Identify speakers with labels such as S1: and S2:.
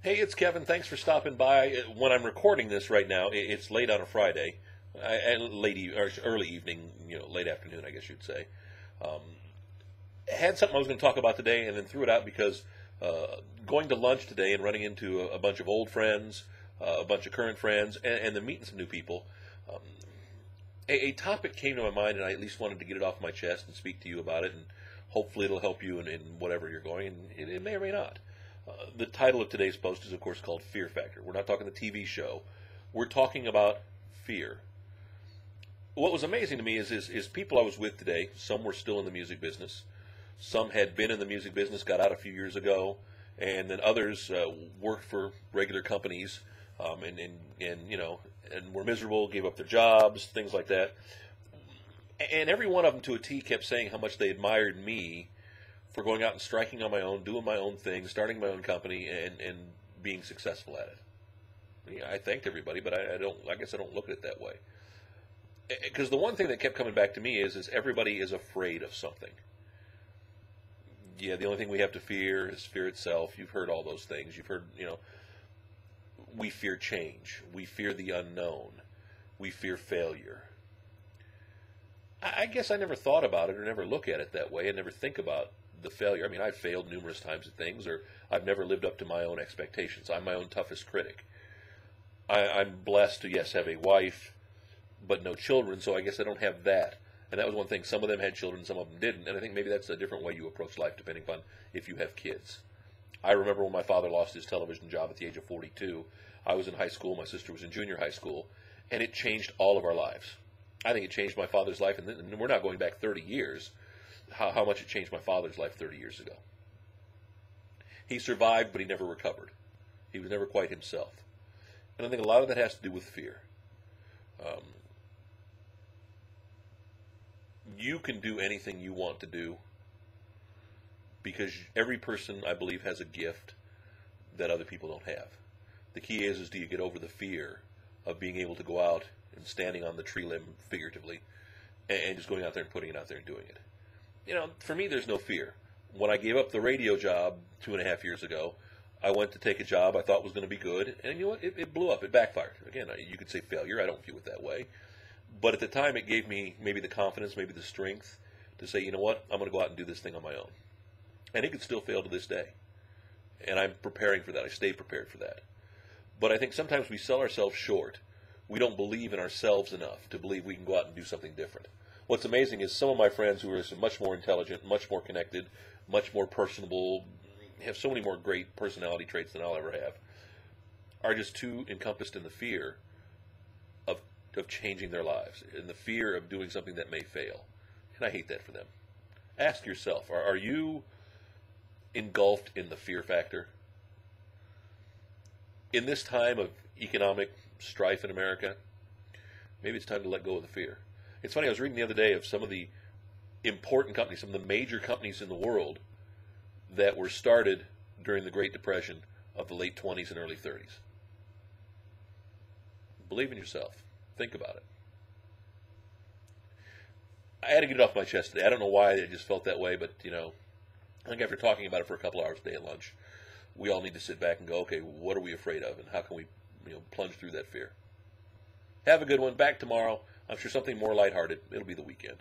S1: Hey, it's Kevin. Thanks for stopping by. When I'm recording this right now, it's late on a Friday, or early evening, late afternoon, I guess you'd say. Um, had something I was going to talk about today, and then threw it out because going to lunch today and running into a bunch of old friends, a bunch of current friends, and then meeting some new people. Um, a topic came to my mind, and I at least wanted to get it off my chest and speak to you about it, and hopefully it'll help you in whatever you're going, and it may or may not. The title of today's post is, of course, called Fear Factor. We're not talking the TV show. We're talking about fear. What was amazing to me is people I was with today, some were still in the music business. Some had been in the music business, got out a few years ago, and then others worked for regular companies and were miserable, gave up their jobs, things like that. And every one of them to a T kept saying how much they admired me for going out and striking on my own, doing my own thing, starting my own company, and being successful at it. Yeah, I thanked everybody, but I don't. I guess I don't look at it that way. Because the one thing that kept coming back to me is everybody is afraid of something. Yeah, the only thing we have to fear is fear itself. You've heard all those things. You've heard, we fear change. We fear the unknown. We fear failure. I guess I never thought about it or never look at it that way and never think about the failure. I mean, I've failed numerous times at things, or I've never lived up to my own expectations. I'm my own toughest critic. I'm blessed to, yes, have a wife, but no children, so I guess I don't have that. And that was one thing. Some of them had children, some of them didn't. And I think maybe that's a different way you approach life depending upon if you have kids. I remember when my father lost his television job at the age of 42. I was in high school, my sister was in junior high school, and it changed all of our lives. I think it changed my father's life, and we're not going back 30 years, how much it changed my father's life 30 years ago. He survived, but he never recovered. He was never quite himself. And I think a lot of that has to do with fear. You can do anything you want to do because every person, I believe, has a gift that other people don't have. The key is do you get over the fear of being able to go out and standing on the tree limb, figuratively, and just going out there and putting it out there and doing it. For me, there's no fear. When I gave up the radio job 2.5 years ago, I went to take a job I thought was going to be good, and you know what? It blew up. It backfired. Again, you could say failure. I don't view it that way. But at the time, it gave me maybe the confidence, maybe the strength to say, you know what? I'm going to go out and do this thing on my own. And it could still fail to this day. And I'm preparing for that. I stay prepared for that. But I think sometimes we sell ourselves short. We don't believe in ourselves enough to believe we can go out and do something different. What's amazing is some of my friends who are much more intelligent, much more connected, much more personable, have so many more great personality traits than I'll ever have, are just too encompassed in the fear of changing their lives, and the fear of doing something that may fail. And I hate that for them. Ask yourself, are you engulfed in the fear factor? In this time of economic strife in America, maybe it's time to let go of the fear. It's funny, I was reading the other day of some of the important companies, some of the major companies in the world that were started during the Great Depression of the late 20s and early 30s. Believe in yourself. Think about it. I had to get it off my chest today. I don't know why I just felt that way, but, I think after talking about it for a couple hours today at lunch, we all need to sit back and go, okay, what are we afraid of, and how can we plunge through that fear? Have a good one. Back tomorrow. I'm sure something more lighthearted. It'll be the weekend.